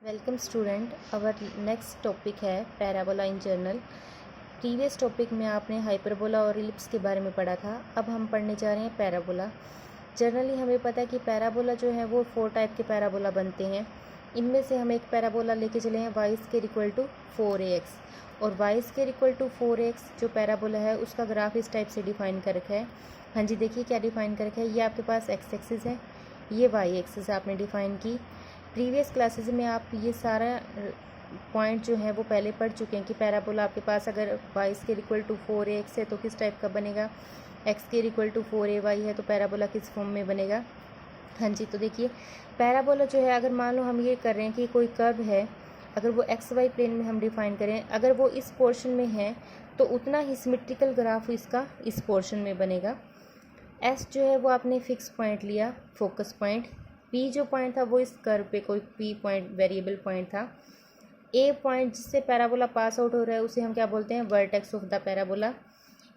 Welcome student. Our next topic है parabola इन journal. Previous topic में आपने हाइपरबोला और इलिप्स के बारे में पढ़ा था। अब हम पढ़ने जा रहे हैं पैराबोला। जनरली हमें पता है कि पैराबोला जो है वो 4 टाइप के पैराबोला बनते हैं। इनमें से हम एक पैराबोला लेके चले हैं y square equal to 4ax, और y square equal to 4ax जो पैराबोला है उसका ग्राफ इस टाइप से डिफाइन कर रखा है। हाँ जी, देखिए क्या डिफाइन कर रखा है। ये आपके पास x एक्सिस है, ये y एक्सिस आपने डिफाइन की। प्रीवियस क्लासेस में आप ये सारा पॉइंट जो है वो पहले पढ़ चुके हैं कि पैराबोला आपके पास अगर y square equal to 4ax है तो किस टाइप का बनेगा, x square equal to 4ay है तो पैराबोला किस फॉर्म में बनेगा। हाँ जी, तो देखिए पैराबोला जो है, अगर मान लो हम ये कर रहे हैं कि कोई कर्व है, अगर वो एक्स वाई प्लेन में हम डिफाइन करें, अगर वो इस पोर्शन में है तो उतना ही सिमेट्रिकल ग्राफ इसका इस पोर्शन में बनेगा। एस जो है वो आपने फिक्स पॉइंट लिया, फोकस पॉइंट। पी जो पॉइंट था वो इस कर्व पे कोई पी पॉइंट वेरिएबल पॉइंट था। ए पॉइंट जिससे पैराबोला पास आउट हो रहा है उसे हम क्या बोलते हैं, वर्टेक्स ऑफ द पैराबोला।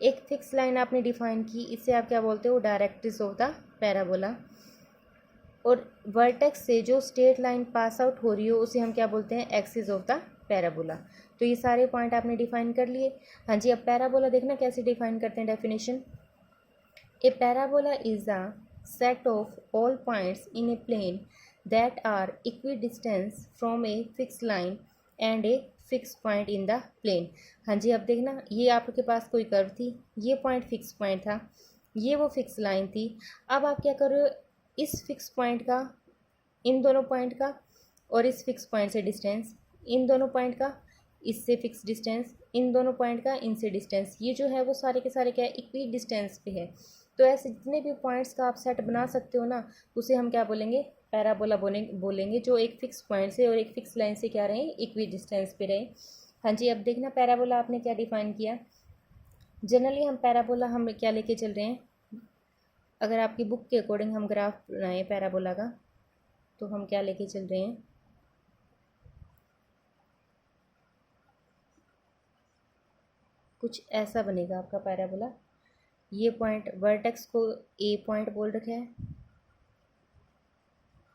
एक फिक्स लाइन आपने डिफाइन की, इससे आप क्या बोलते हो, डायरेक्ट्रिक्स ऑफ द पैराबोला। और वर्टेक्स से जो स्ट्रेट लाइन पास आउट हो रही हो उसे हम क्या बोलते हैं, एक्सिस ऑफ द पैराबोला। तो ये सारे पॉइंट आपने डिफाइन कर लिए। हाँ जी, अब पैराबोला देखना कैसे डिफाइन करते हैं, definition. A parabola is a set of all points in a plane that are equidistant from a fixed line and a fixed point in the plane। हाँ जी, अब देखना, ये आपके पास कोई कर्व थी, ये पॉइंट फिक्स पॉइंट था, ये वो फिक्स लाइन थी। अब आप क्या करो, इस फिक्स पॉइंट का, इन दोनों पॉइंट का और इस फिक्स पॉइंट से डिस्टेंस, इन दोनों पॉइंट का इससे फिक्स डिस्टेंस, इन दोनों पॉइंट का इनसे डिस्टेंस, ये जो है वो सारे के सारे क्या है, इक्वी डिस्टेंस पे है। तो ऐसे जितने भी पॉइंट्स का आप सेट बना सकते हो ना, उसे हम क्या बोलेंगे, पैराबोला बोलेंगे, जो एक फिक्स पॉइंट से और एक फिक्स लाइन से क्या रहे, इक्वी डिस्टेंस पे रहे। हाँ जी, अब देखना पैराबोला आपने क्या डिफाइन किया। जनरली हम पैराबोला हम क्या लेके चल रहे हैं, अगर आपकी बुक के अकॉर्डिंग हम ग्राफ बनाएं पैराबोला का तो हम क्या लेके चल रहे हैं, कुछ ऐसा बनेगा आपका पैराबोला। ये पॉइंट वर्टेक्स को ए पॉइंट बोल रखा है,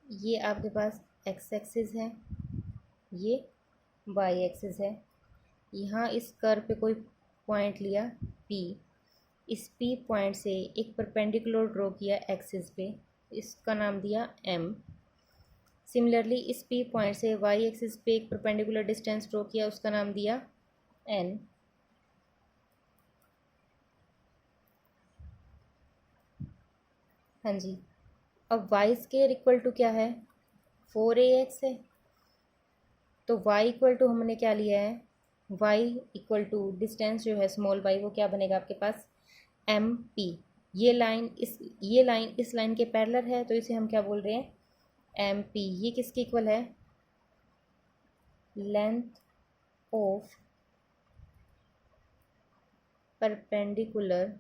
ये आपके पास एक्स एक्सिस है, ये वाई एक्सिस है। यहाँ इस कर्व पे कोई पॉइंट लिया पी, इस पी पॉइंट से एक परपेंडिकुलर ड्रॉ किया एक्सिस पे, इसका नाम दिया एम। सिमिलरली इस पी पॉइंट से वाई एक्सिस पे एक परपेंडिकुलर डिस्टेंस ड्रॉ किया, उसका नाम दिया एन। हाँ जी, अब वाई स्क्वायर इक्वल टू क्या है, 4ax है। तो y इक्वल टू हमने क्या लिया है, y इक्वल टू डिस्टेंस जो है स्मॉल y, वो क्या बनेगा आपके पास, एम पी। ये लाइन इस लाइन के पैरेलल है तो इसे हम क्या बोल रहे हैं, एम पी। ये किसके इक्वल है, length of perpendicular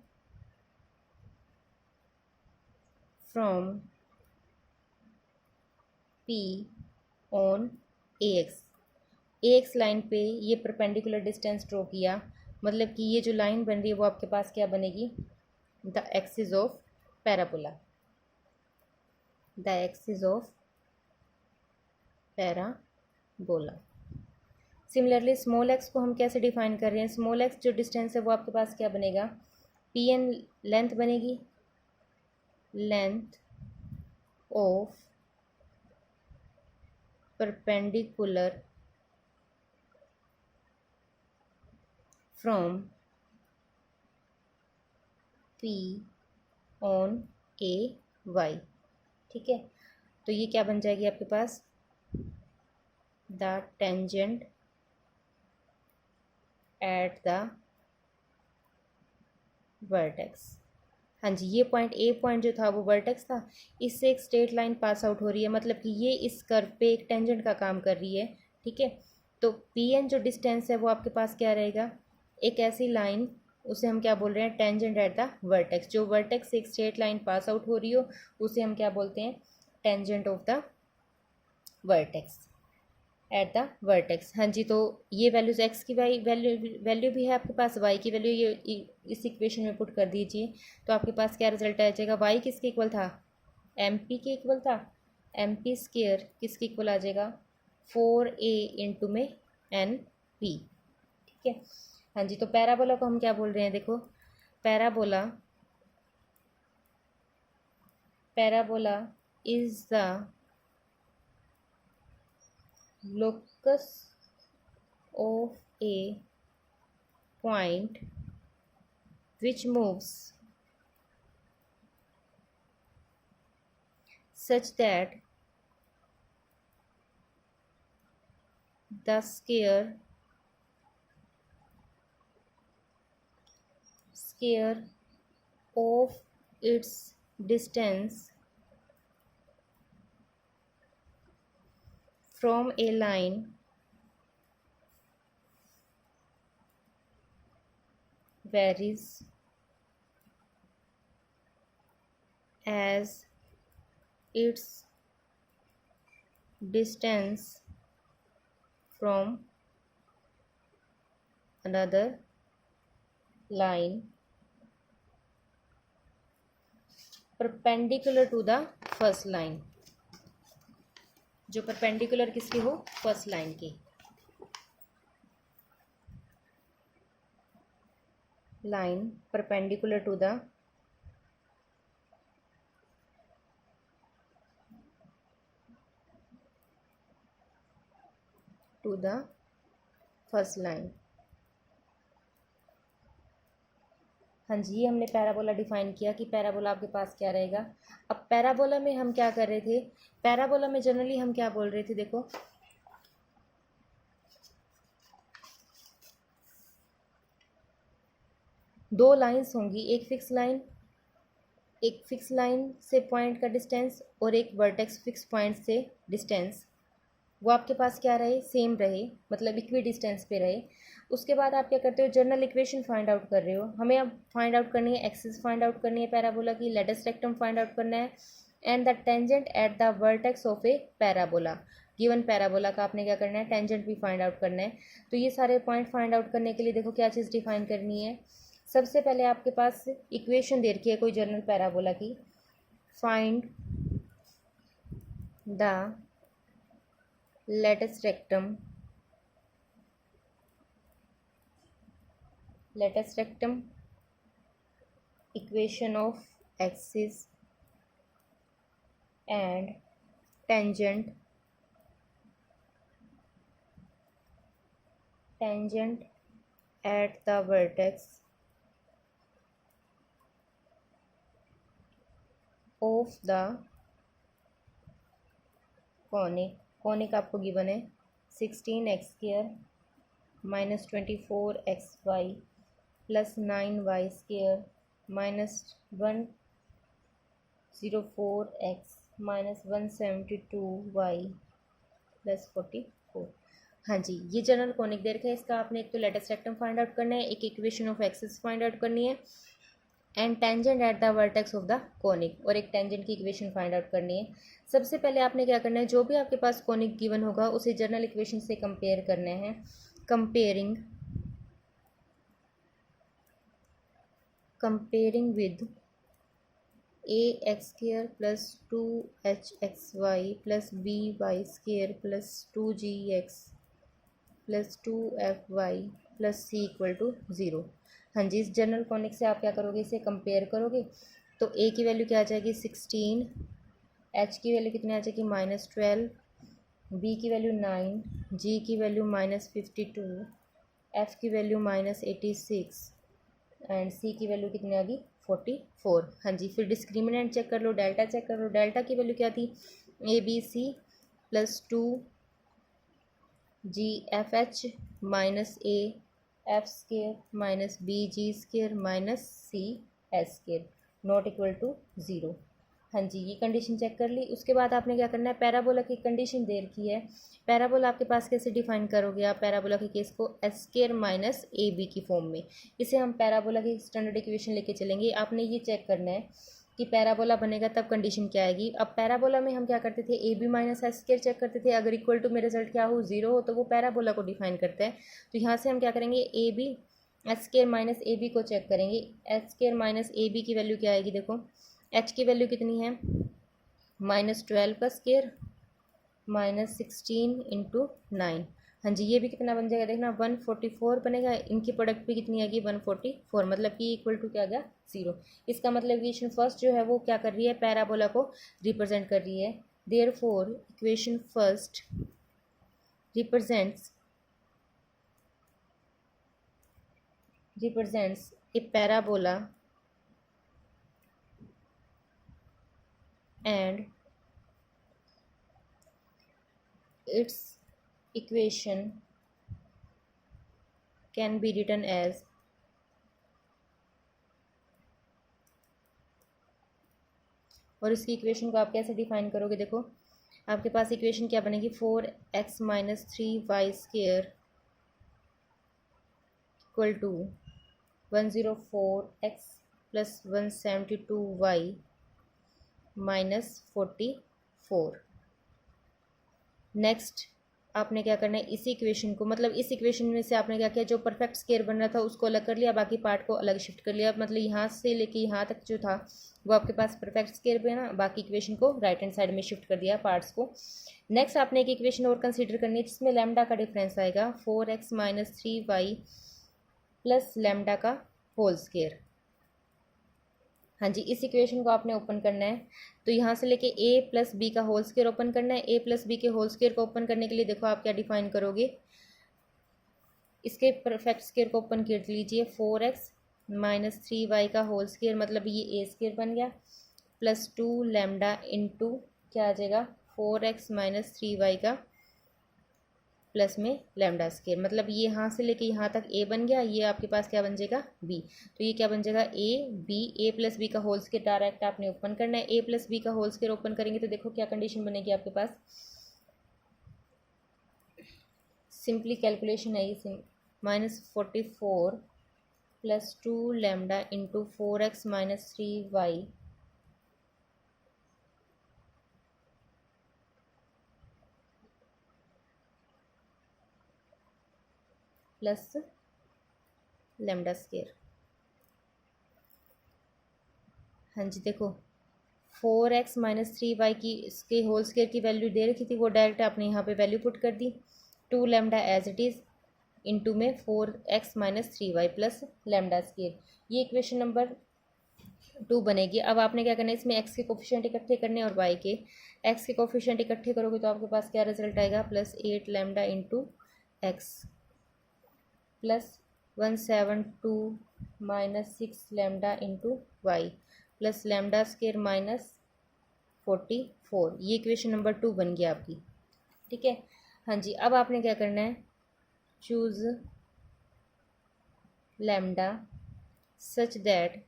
from P on x line पे ये परपेंडिकुलर डिस्टेंस ड्रॉ किया, मतलब कि ये जो लाइन बन रही है वो आपके पास क्या बनेगी, the axis of parabola, the axis of parabola. Similarly small x को हम कैसे डिफाइन कर रहे हैं, स्मॉल एक्स जो डिस्टेंस है वो आपके पास क्या बनेगा, पी एन लेंथ बनेगी, length of perpendicular from P on A Y. ठीक है, तो ये क्या बन जाएगी आपके पास, the tangent at the vertex. हाँ जी, ये पॉइंट ए पॉइंट जो था वो वर्टेक्स था, इससे एक स्ट्रेट लाइन पास आउट हो रही है, मतलब कि ये इस कर्व पे एक टेंजेंट का काम कर रही है। ठीक है, तो पी एन जो डिस्टेंस है वो आपके पास क्या रहेगा, एक ऐसी लाइन, उसे हम क्या बोल रहे हैं, टेंजेंट एट द वर्टेक्स। जो वर्टेक्स से एक स्ट्रेट लाइन पास आउट हो रही हो उसे हम क्या बोलते हैं, tangent of the vertex eight the vertex. हाँ जी, तो ये वैल्यूज एक्स की वैल्यू भी है आपके पास, वाई की वैल्यू ये इस इक्वेशन में पुट कर दीजिए, तो आपके पास क्या रिजल्ट आ जाएगा, वाई किसके इक्वल था, एम पी के इक्वल था, एम पी स्क्वेयर किसके इक्वल आ जाएगा, 4a इंटू में एन पी। ठीक है, हाँ जी। तो पैराबोला को हम क्या बोल रहे हैं, देखो parabola is the locus of a point which moves such that the square of its distance from a line varies as its distance from another line perpendicular to the first line, जो perpendicular किसकी हो, first line की। Line perpendicular to the first line. हाँ जी, ये हमने parabola define किया कि पैराबोला आपके पास क्या रहेगा। अब पैराबोला में हम क्या कर रहे थे, पैराबोला में जनरली हम क्या बोल रहे थे, देखो दो लाइंस होंगी, एक फिक्स लाइन से पॉइंट का डिस्टेंस और एक वर्टेक्स फिक्स पॉइंट से डिस्टेंस, वो आपके पास क्या रहे, सेम रहे, मतलब इक्वी डिस्टेंस पे रहे। उसके बाद आप क्या करते हो, जनरल इक्वेशन फाइंड आउट कर रहे हो। हमें अब फाइंड आउट करनी है एक्सिस फाइंड आउट करनी है पैराबोला की, लेटस रेक्टम फाइंड आउट करना है and the tangent at the vertex of A parabola. Given parabola का आपने क्या करना है, टेंजेंट भी फाइंड आउट करना है। तो ये सारे पॉइंट फाइंड आउट करने के लिए देखो क्या चीज़ डिफाइन करनी है। सबसे पहले आपके पास इक्वेशन दे रखी है कोई जनरल पैराबोला की, find the latus rectum equation of axis and tangent at the vertex of the conic आपको गिवन है 16x² minus 24xy plus 9y² minus 104x minus 172y plus 44। हाँ जी, ये जनरल कॉनिक दे रखा है। इसका आपने एक तो लेटेस्ट रेक्टम फाइंड आउट करना है, एक equation of axis find out करनी है and tangent at the vertex of the conic, और एक टेंजेंट की इक्वेशन फाइंड आउट करनी है। सबसे पहले आपने क्या करना है, जो भी आपके पास कॉनिक गिवन होगा उसे जनरल इक्वेशन से कंपेयर करना है। Comparing with ax² plus 2hxy plus by² plus 2gx plus 2fy plus c equal to 0। हाँ जी, इस जनरल कॉनिक से आप क्या करोगे, इसे कंपेयर करोगे तो a की वैल्यू क्या आ जाएगी 16, h की वैल्यू कितनी आ जाएगी -12, b की वैल्यू 9, g की वैल्यू -52, f की वैल्यू -86 एंड c की वैल्यू कितनी आ गई 44। हाँ जी, फिर डिस्क्रिमिनेंट चेक कर लो, डेल्टा चेक कर लो। डेल्टा की वैल्यू क्या थी, ABC plus 2GFH minus AF² minus BG² minus CS² not equal to 0। हाँ जी, ये कंडीशन चेक कर ली। उसके बाद आपने क्या करना है, पैराबोला की कंडीशन दे रखी है। पैराबोला आपके पास कैसे डिफाइन करोगे आप पैराबोला के केस को, S² माइनस AB की फॉर्म में। इसे हम पैराबोला की स्टैंडर्ड इक्वेशन लेके चलेंगे। आपने ये चेक करना है कि पैराबोला बनेगा तब कंडीशन क्या आएगी। अब पैराबोला में हम क्या करते थे, AB माइनस S² चेक करते थे। अगर इक्वल टू में रिजल्ट क्या हो 0 हो तो वो पैराबोला को डिफाइन करता है। तो यहाँ से हम क्या करेंगे, AB S² माइनस AB को चेक करेंगे। S² माइनस AB की वैल्यू क्या आएगी, देखो h की वैल्यू कितनी है -12 का स्क्वायर -16 इंटू 9। हाँ जी, ये भी कितना बन जाएगा देखना, 144 बनेगा। इनकी प्रोडक्ट भी कितनी आएगी, 144, मतलब कि इक्वल टू क्या आ गया, 0। इसका मतलब इक्वेशन फर्स्ट जो है वो क्या कर रही है, पैराबोला को रिप्रेजेंट कर रही है। Therefore equation first represents a parabola and its equation can be written as और इसकी इक्वेशन को आप कैसे डिफाइन करोगे, देखो आपके पास इक्वेशन क्या बनेगी, 4x - 3y square equal to 104x plus 172y -44। Next आपने क्या करना है, इसी इक्वेशन को, मतलब इस इक्वेशन में से आपने क्या किया, जो परफेक्ट स्क्वायर बन रहा था उसको अलग कर लिया, बाकी पार्ट को अलग शिफ्ट कर लिया। मतलब यहाँ से लेके यहाँ तक जो था वो आपके पास परफेक्ट स्क्वायर पे ना, बाकी इक्वेशन को राइट हैंड साइड में शिफ्ट कर दिया पार्ट्स को। नेक्स्ट आपने एक इक्वेशन और कंसिडर करनी है जिसमें लैम्डा का डिफरेंस आएगा, 4x - 3y प्लस लैम्डा का होल स्क्वायर। हाँ जी, इस इक्वेशन को आपने ओपन करना है, तो यहाँ से लेके a प्लस बी का होल स्क्वायर ओपन करना है। a प्लस बी के होल स्क्वायर को ओपन करने के लिए देखो आप क्या डिफाइन करोगे, इसके परफेक्ट स्क्वायर को ओपन कर लीजिए, 4x - 3y का होल स्क्वायर, मतलब ये a स्क्वायर बन गया, प्लस 2 लैम्डा इंटू क्या आ जाएगा, 4x - 3y का प्लस में लैम्डा स्क्वायर, मतलब ये यहाँ से लेके यहाँ तक a बन गया, ये आपके पास क्या बन जाएगा, b। तो ये क्या बन जाएगा, a प्लस बी का होल स्क्वायर डायरेक्ट आपने ओपन करना है। a प्लस बी का होल स्क्वायर ओपन करेंगे तो देखो क्या कंडीशन बनेगी आपके पास, सिंपली कैलकुलेशन है ये, -44 plus 2 lambda into 4x - 3y plus lambda square. हाँ जी, देखो 4x - 3y की इसके होल स्क्वायर की वैल्यू दे रखी थी, वो डायरेक्ट आपने यहाँ पे वैल्यू पुट कर दी, 2 lambda as it is into में 4x - 3y plus lambda square. ये इक्वेशन नंबर 2 बनेगी। अब आपने क्या करना है, इसमें x के कोफिशिएंट इकट्ठे करने और y के। x के कोफिशिएंट इकट्ठे करोगे तो आपके पास क्या रिजल्ट आएगा, plus 8 lambda into x plus 172 -6 lambda into Y plus lambda square -44। ये इक्वेशन नंबर 2 बन गया आपकी, ठीक है। हाँ जी, अब आपने क्या करना है, choose lambda such that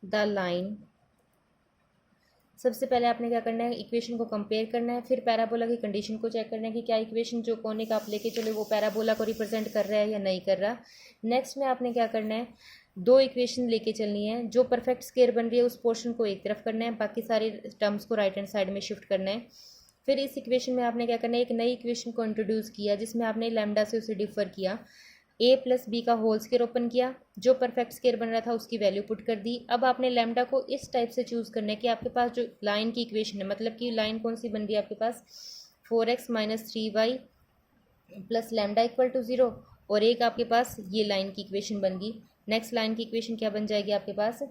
the line, सबसे पहले आपने क्या करना है, इक्वेशन को कंपेयर करना है, फिर पैराबोला की कंडीशन को चेक करना है कि क्या इक्वेशन जो कोनिक आप लेके चले वो पैराबोला को रिप्रेजेंट कर रहा है या नहीं कर रहा। नेक्स्ट में आपने क्या करना है, 2 इक्वेशन लेके चलनी है, जो परफेक्ट स्क्वायर बन रही है उस पोर्शन को एक तरफ करना है, बाकी सारे टर्म्स को राइट हैंड साइड में शिफ्ट करना है। फिर इस इक्वेशन में आपने क्या करना है, एक नई इक्वेशन को इंट्रोड्यूस किया जिसमें आपने लैम्डा से उसे डिफर किया, a प्लस बी का होल स्क्वायर ओपन किया, जो परफेक्ट स्क्वायर बन रहा था उसकी वैल्यू पुट कर दी। अब आपने लैम्डा को इस टाइप से चूज़ करना है कि आपके पास जो लाइन की इक्वेशन है, मतलब कि लाइन कौन सी बन रही है आपके पास, 4x - 3y plus lambda equal to 0, और एक आपके पास ये लाइन की इक्वेशन बन गई। नेक्स्ट लाइन की इक्वेशन क्या बन जाएगी आपके पास,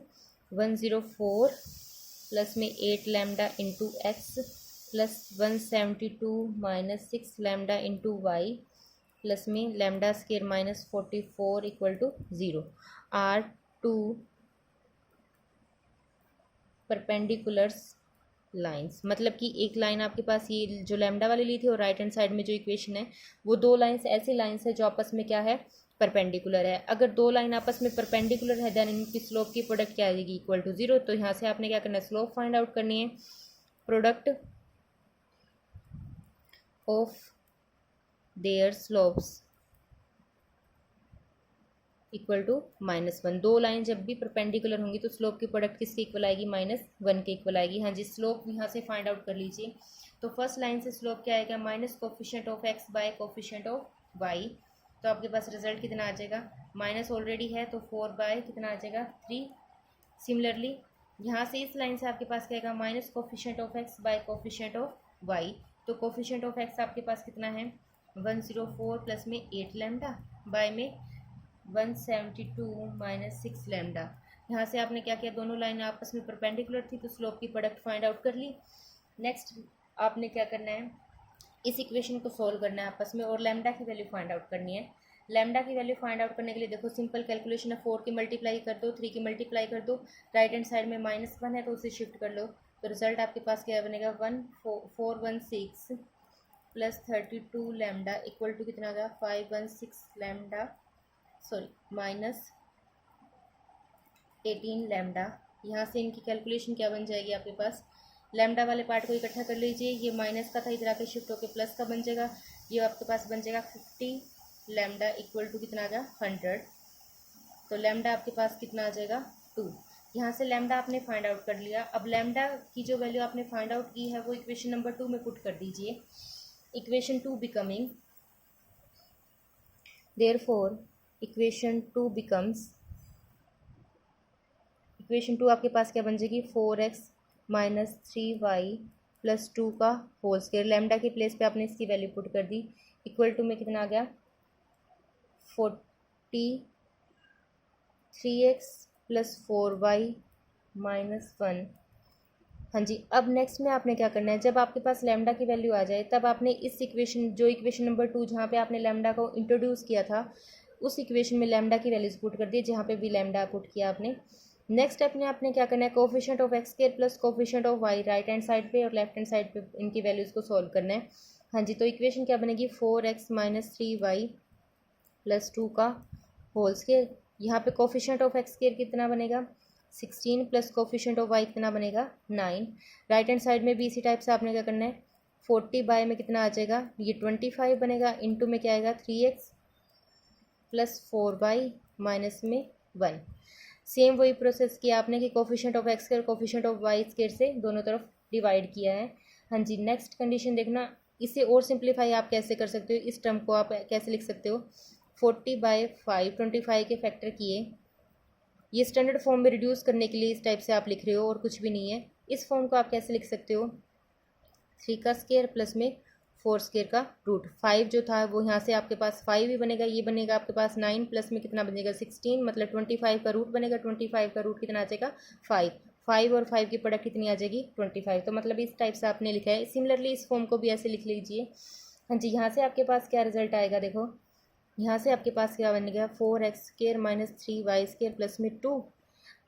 104 प्लस में 8 lambda into x plus 172 -6 lambda into Y plus में lambda square -44 equal to 0 are 2 perpendiculars lines. मतलब कि एक लाइन आपके पास ये जो लैम्डा वाली ली थी और राइट हैंड साइड में जो इक्वेशन है वो 2 लाइंस ऐसी लाइंस है जो आपस में क्या है, परपेंडिकुलर है। अगर 2 लाइन आपस में परपेंडिकुलर है देन इनकी स्लोप की प्रोडक्ट क्या आएगी, इक्वल टू 0। तो यहाँ से आपने क्या करना है, स्लोप फाइंड आउट करनी है, product of their slopes equal to -1। 2 line जब भी परपेंडिकुलर होंगी तो स्लोप की प्रोडक्ट किसके इक्वल आएगी, -1 के इक्वल आएगी। हाँ जी, स्लोप यहाँ से फाइंड आउट कर लीजिए। तो फर्स्ट लाइन से स्लोप क्या आएगा, minus coefficient of x bye coefficient of y। तो आपके पास रिजल्ट कितना आ जाएगा, माइनस ऑलरेडी है तो 4 बाय कितना आ जाएगा, 3। सिमिलरली यहाँ से इस लाइन से आपके पास क्या आएगा, minus coefficient of x by coefficient of y. तो कोफिशिएंट ऑफ एक्स आपके पास कितना है 104 प्लस में 8 लैम्डा बाय में 172 माइनस 6 लैम्डा। यहाँ से आपने क्या किया, दोनों लाइन आपस में परपेंडिकुलर थी तो स्लोप की प्रोडक्ट फाइंड आउट कर ली। नेक्स्ट आपने क्या करना है, इस इक्वेशन को सोल्व करना है आपस में और लैम्डा की वैल्यू फाइंड आउट करनी है। लैम्डा की वैल्यू फाइंड आउट करने के लिए देखो सिंपल कैलकुलेशन है, 4 की मल्टीप्लाई कर दो, 3 की मल्टीप्लाई कर दो, राइट हैंड साइड में -1 है तो उसे शिफ्ट कर लो, तो रिजल्ट आपके पास क्या बनेगा 1416 प्लस 32 लैम्डा इक्वल टू कितना आ गया 516 लैम्डा, सॉरी माइनस 18 लैम्डा। यहाँ से इनकी कैलकुलेशन क्या बन जाएगी आपके पास, लैम्डा वाले पार्ट को इकट्ठा कर लीजिए, ये माइनस का था इधर आके शिफ्ट होकर प्लस का बन जाएगा, ये आपके पास बन जाएगा 50 लैम्डा इक्वल टू कितना आ गया 100। तो लैम्डा आपके पास कितना आ जाएगा 2। यहाँ से लैम्डा आपने फाइंड आउट कर लिया। अब लैम्डा की जो वैल्यू आपने फाइंड आउट की है वो इक्वेशन नंबर 2 में पुट कर दीजिए। Equation 2 becoming, therefore equation 2 becomes, equation 2 आपके पास क्या बन जाएगी 4x माइनस 3y प्लस 2 का होल स्क्वायर। लैम्डा की प्लेस पे आपने इसकी वैल्यू पुट कर दी, इक्वल टू में कितना आ गया 43x प्लस 4y माइनस 1। हाँ जी, अब नेक्स्ट में आपने क्या करना है, जब आपके पास लैम्डा की वैल्यू आ जाए तब आपने इस इक्वेशन, जो इक्वेशन नंबर 2 जहाँ पे आपने लैम्डा को इंट्रोड्यूस किया था उस इक्वेशन में लैम्डा की वैल्यूज पुट कर दी जहाँ पे भी लैम्डा पुट किया आपने। नेक्स्ट स्टेप में आपने क्या करना है, coefficient of x square plus coefficient of y right hand side पे और लेफ्ट हैंड साइड पे इनकी वैल्यूज़ को सॉल्व करना है। हाँ जी, तो इक्वेशन क्या बनेगी 4x माइनस 3y प्लस 2 का होल स्क्वायर। यहाँ पे कोफिशिएंट ऑफ एक्स स्क्वायर कितना बनेगा 16 प्लस कोफिशिएंट ऑफ वाई कितना बनेगा 9। राइट हैंड साइड में भी इसी टाइप से आपने क्या करना है 40 बाय में कितना आ जाएगा, ये 25 बनेगा, इंटू में क्या आएगा 3x प्लस 4y माइनस में 1। सेम वही प्रोसेस किया आपने कि coefficient of x square coefficient of y square से दोनों तरफ डिवाइड किया है। हाँ जी, नेक्स्ट कंडीशन देखना, इसे और सिंप्लीफाई आप कैसे कर सकते हो, इस टर्म को आप कैसे लिख सकते हो 40/5 25 के फैक्टर किए, ये स्टैंडर्ड फॉर्म में रिड्यूस करने के लिए इस टाइप से आप लिख रहे हो और कुछ भी नहीं है। इस फॉर्म को आप कैसे लिख सकते हो 3 का स्क्वायर प्लस में 4 स्क्वायर का रूट। 5 जो था वो यहाँ से आपके पास 5 ही बनेगा, ये बनेगा आपके पास 9 प्लस में कितना बनेगा 16, मतलब 25 का रूट बनेगा, 25 का रूट कितना आ जाएगा 5। 5 और 5 की प्रोडक्ट कितनी आ जाएगी 25। तो मतलब इस टाइप से आपने लिखा है। सिमिलरली इस फॉर्म को भी ऐसे लिख लीजिए। हाँ जी, यहाँ से आपके पास क्या रिजल्ट आएगा, देखो यहाँ से आपके पास क्या बनेगा 4x square minus 3y square plus में 2।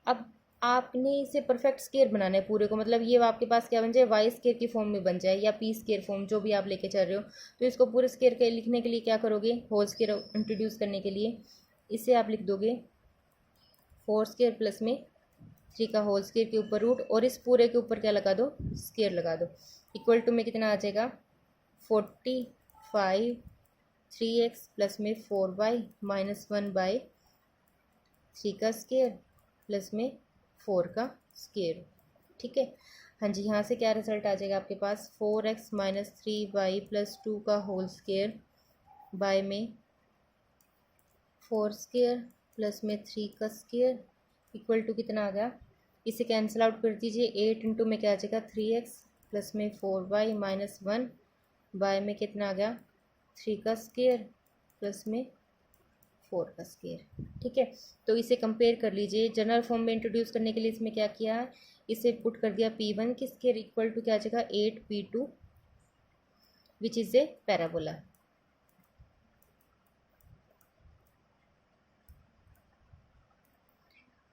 अब आपने इसे परफेक्ट स्केयर बनाना है पूरे को, मतलब ये आपके पास क्या बन जाए वाई स्केयर की फॉर्म में बन जाए या पी स्केयर फॉर्म, जो भी आप लेके चल रहे हो। तो इसको पूरे स्केयर के लिखने के लिए क्या करोगे, होल स्केयर इंट्रोड्यूस करने के लिए इसे आप लिख दोगे 4 स्केयर प्लस में 3 का होल स्केयर के ऊपर रूट, और इस पूरे के ऊपर क्या लगा दो स्केयर लगा दो, इक्वल टू में कितना आ जाएगा 45 3x प्लस में 4y माइनस 1 बाय 3 का स्केयर प्लस में 4 का स्केयर। ठीक है, हाँ जी, यहाँ से क्या रिजल्ट आ जाएगा आपके पास 4x माइनस 3y प्लस 2 का होल स्केयर बाय में 4 स्केयर प्लस में 3 का स्केयर इक्वल टू कितना आ गया, इसे कैंसिल आउट कर दीजिए, 8 इंटू में क्या आ जाएगा 3x प्लस में 4y माइनस 1 बाय में कितना आ गया 3 का स्केयर प्लस में 4 का स्केयर। ठीक है, तो इसे कंपेयर कर लीजिए। जनरल फॉर्म में इंट्रोड्यूस करने के लिए इसमें क्या किया है, इसे पुट कर दिया P1 की स्केयर इक्वल टू क्या आ जाएगा 8P2 which is a parabola.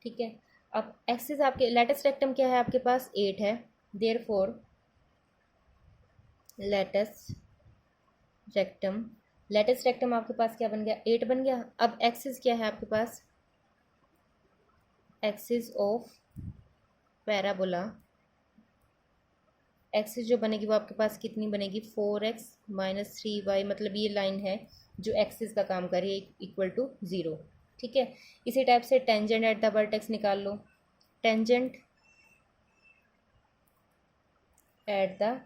ठीक है, अब एक्सिस आपके लेटेस्ट रेक्टम क्या है आपके पास 8 है, देयरफॉर लेटेस्ट रेक्टम आपके पास क्या बन गया 8 बन गया। अब एक्सिस क्या है आपके पास, एक्सिस ऑफ पैराबोला, एक्सिस जो बनेगी वो आपके पास कितनी बनेगी 4x माइनस 3y, मतलब ये लाइन है जो एक्सिस का काम कर रही है इक्वल टू 0। ठीक है, इसी टाइप से टेंजेंट एट द वर्टेक्स निकाल लो, tangent at the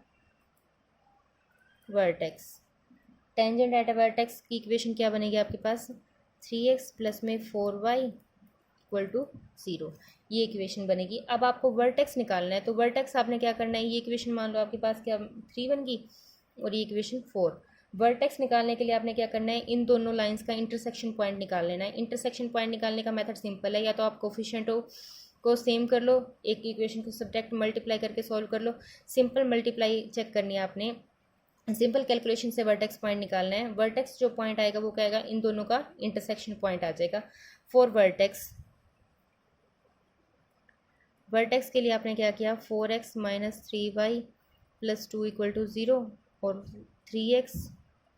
vertex, tangent at a vertex की इक्वेशन क्या बनेगी आपके पास 3x प्लस में 4y इक्वल टू 0, ये इक्वेशन बनेगी। अब आपको वर्टेक्स निकालना है, तो वर्टेक्स आपने क्या करना है, ये इक्वेशन मान लो आपके पास क्या 3 बन गई और ये इक्वेशन 4। वर्टेक्स निकालने के लिए आपने क्या करना है, इन दोनों लाइंस का इंटरसेक्शन पॉइंट निकाल लेना है। इंटरसेक्शन पॉइंट निकालने का मेथड सिंपल है, या तो आप कोफिशिएंटों को सेम कर लो, एक इक्वेशन को सब्ट्रैक्ट मल्टीप्लाई करके सॉल्व कर लो। सिंपल मल्टीप्लाई चेक करनी है आपने, सिंपल कैलकुलेशन से वर्टेक्स पॉइंट निकालना है। वर्टेक्स जो पॉइंट आएगा वो क्या आएगा, इन दोनों का इंटरसेक्शन पॉइंट आ जाएगा। फॉर वर्टेक्स के लिए आपने क्या किया, 4x minus 3y plus 2 equal to 0 और 3x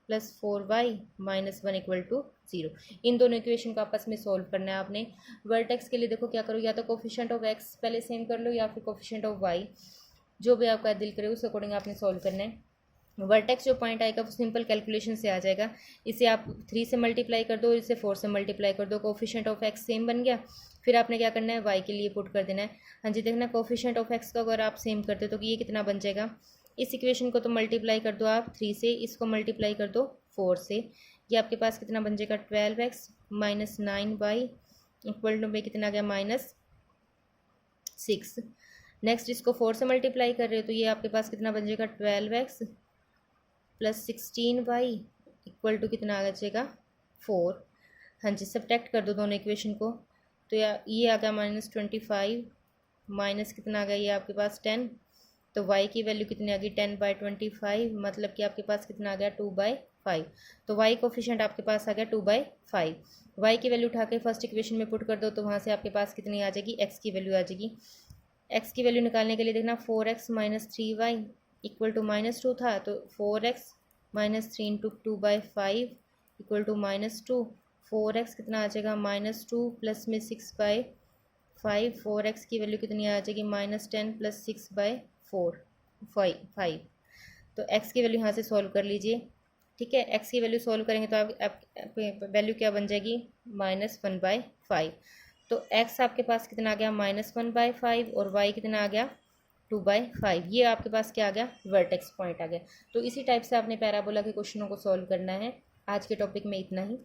plus 4y minus 1 equal to 0। इन दोनों इक्वेशन को आपस में सॉल्व करना है आपने। वर्टेक्स के लिए देखो क्या करो, या तो कोफिशिएंट ऑफ x पहले सेम कर लो या फिर कोफिशिएंट ऑफ y, जो भी आपका दिल करे उस अकॉर्डिंग आपने सॉल्व करना है। वर्टेक्स जो पॉइंट आएगा वो सिंपल कैलकुलेशन से आ जाएगा। इसे आप 3 से मल्टीप्लाई कर दो, इसे 4 से मल्टीप्लाई कर दो, कोफिशिएंट ऑफ x सेम बन गया। फिर आपने क्या करना है, y के लिए पुट कर देना है। हाँ जी, देखना कोफिशिएंट ऑफ x का अगर आप सेम करते हो तो ये कितना बन जाएगा, इस इक्वेशन को तो मल्टीप्लाई कर दो आप 3 से, इसको मल्टीप्लाई कर दो 4 से, ये आपके पास कितना बन जाएगा 12x minus 9y equal to में कितना आ गया -6। नेक्स्ट इसको 4 से मल्टीप्लाई कर रहे हो तो ये आपके पास कितना बन जाएगा 12x plus 16y equal to कितना आ जाएगा 4। हाँ जी, सब्ट्रैक्ट कर दो दोनों इक्वेशन को, तो ये आ गया -25 माइनस कितना आ गया ये आपके पास 10, तो y की वैल्यू कितनी आ गई 10/25, मतलब कि आपके पास कितना आ गया 2/5। तो y कोफिशिएंट आपके पास आ गया 2/5। y की वैल्यू उठा के फर्स्ट इक्वेशन में पुट कर दो, तो वहाँ से आपके पास कितनी आ जाएगी, x की वैल्यू आ जाएगी। x की वैल्यू निकालने के लिए देखना 4x minus 3y equal to -2 था, तो 4x minus 3 into 2/5 equal to -2। 4x कितना आ जाएगा -2 प्लस में 6/5, 4x की वैल्यू कितनी आ जाएगी -10 प्लस 6/5। तो x की वैल्यू यहाँ से सॉल्व कर लीजिए। ठीक है, x की वैल्यू सॉल्व करेंगे तो आप वैल्यू क्या बन जाएगी -1/5। तो x आपके पास कितना आ गया -1/5 और y कितना आ गया 2/5। ये आपके पास क्या आ गया, वर्टेक्स पॉइंट आ गया। तो इसी टाइप से आपने पैराबोला के क्वेश्चनों को सॉल्व करना है। आज के टॉपिक में इतना ही।